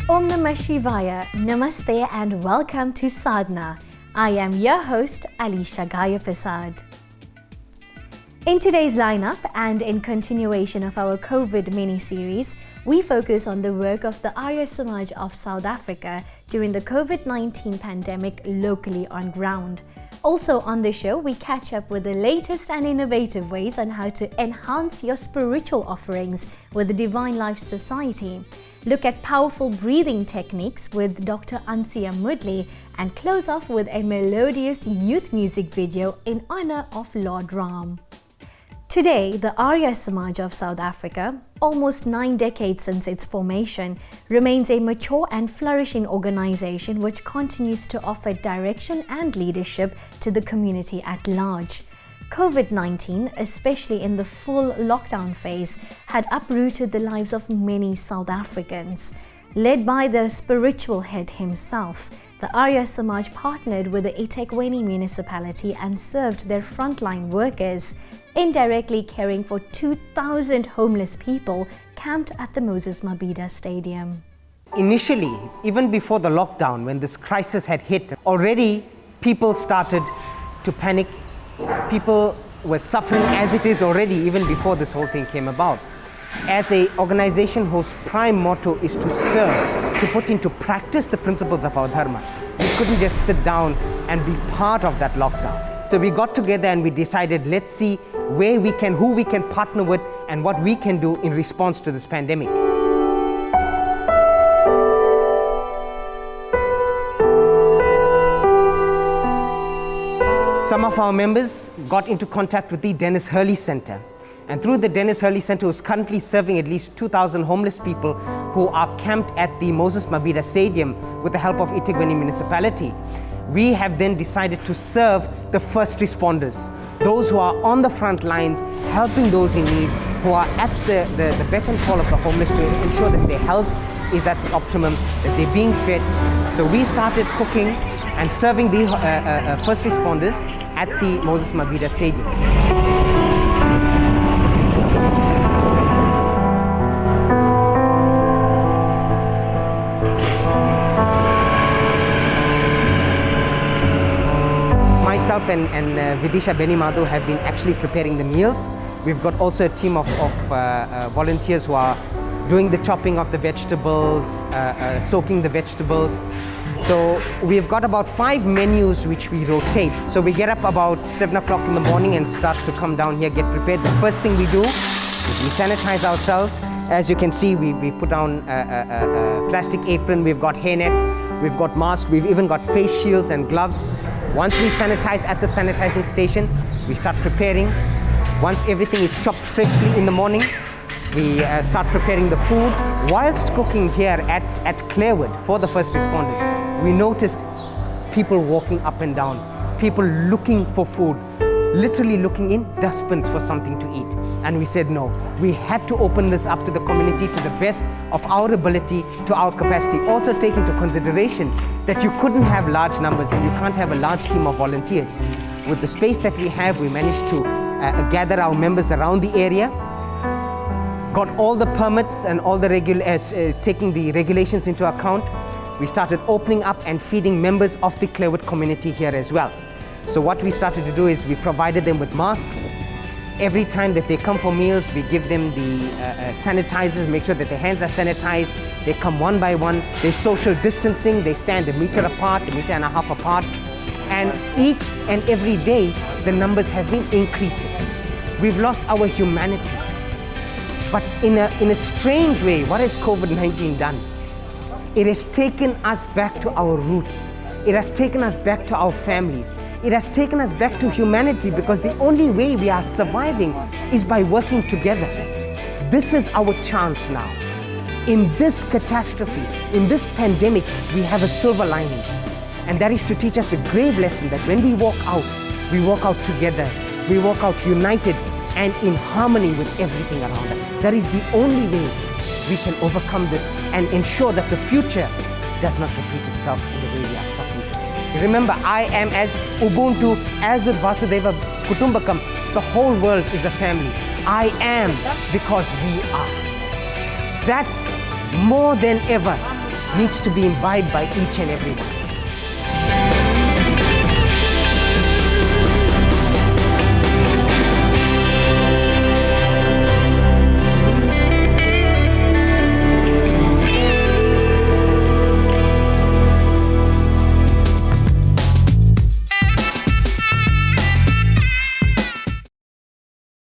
Om Namah Shivaya, Namaste and welcome to Sadhana. I am your host, Alisha Gaya-Prasad. In today's lineup and in continuation of our COVID mini-series, we focus on the work of the Arya Samaj of South Africa during the COVID-19 pandemic locally on ground. Also on the show, we catch up with the latest and innovative ways on how to enhance your spiritual offerings with the Divine Life Society. Look at powerful breathing techniques with Dr. Ansuya Mudli and close off with a melodious youth music video in honor of Lord Ram. Today, the Arya Samaj of South Africa, almost 9 decades since its formation, remains a mature and flourishing organization which continues to offer direction and leadership to the community at large. COVID-19, especially in the full lockdown phase, had uprooted the lives of many South Africans. Led by the spiritual head himself, the Arya Samaj partnered with the eThekwini Municipality and served their frontline workers, indirectly caring for 2,000 homeless people camped at the Moses Mabhida Stadium. Initially, even before the lockdown, when this crisis had hit, already people started to panic. People were suffering as it is already, even before this whole thing came about. As an organization whose prime motto is to serve, to put into practice the principles of our dharma, we couldn't just sit down and be part of that lockdown. So we got together and we decided, let's see where we can, who we can partner with and what we can do in response to this pandemic. Some of our members got into contact with the Dennis Herley Centre. And through the Dennis Herley Centre, who is currently serving at least 2,000 homeless people who are camped at the Moses Mabhida Stadium with the help of eThekwini Municipality, we have then decided to serve the first responders, those who are on the front lines, helping those in need, who are at the beck and call of the homeless to ensure that their health is at the optimum, that they're being fed. So we started cooking and serving the first responders at the Moses Mabhida Stadium. Myself and Vidisha Beni Madhu have been actually preparing the meals. We've got also a team of volunteers who are doing the chopping of the vegetables, soaking the vegetables. So we've got about 5 menus which we rotate. So we get up about 7 o'clock in the morning and start to come down here, get prepared. The first thing we do is we sanitize ourselves. As you can see, we put down a plastic apron, we've got hair nets, we've got masks, we've even got face shields and gloves. Once we sanitize at the sanitizing station, we start preparing. Once everything is chopped freshly in the morning, we start preparing the food. Whilst cooking here at Clarewood for the first responders, we noticed people walking up and down, people looking for food, literally looking in dustbins for something to eat. And we said, no, we had to open this up to the community to the best of our ability, to our capacity. Also take into consideration that you couldn't have large numbers and you can't have a large team of volunteers. With the space that we have, we managed to gather our members around the area, got all the permits and all the taking the regulations into account. We started opening up and feeding members of the Clarewood community here as well. So what we started to do is we provided them with masks. Every time that they come for meals, we give them the sanitizers, make sure that their hands are sanitized. They come one by one. There's social distancing. They stand 1 meter apart, 1.5 meters apart. And each and every day, the numbers have been increasing. We've lost our humanity. But in a strange way, what has COVID-19 done? It has taken us back to our roots. It has taken us back to our families. It has taken us back to humanity, because the only way we are surviving is by working together. This is our chance now. In this catastrophe, in this pandemic, we have a silver lining. And that is to teach us a grave lesson that when we walk out together. We walk out united and in harmony with everything around us. That is the only way we can overcome this and ensure that the future does not repeat itself in the way we are suffering today. Remember, I am as Ubuntu, as with Vasudeva Kutumbakam, the whole world is a family. I am because we are. That more than ever needs to be imbibed by each and everyone.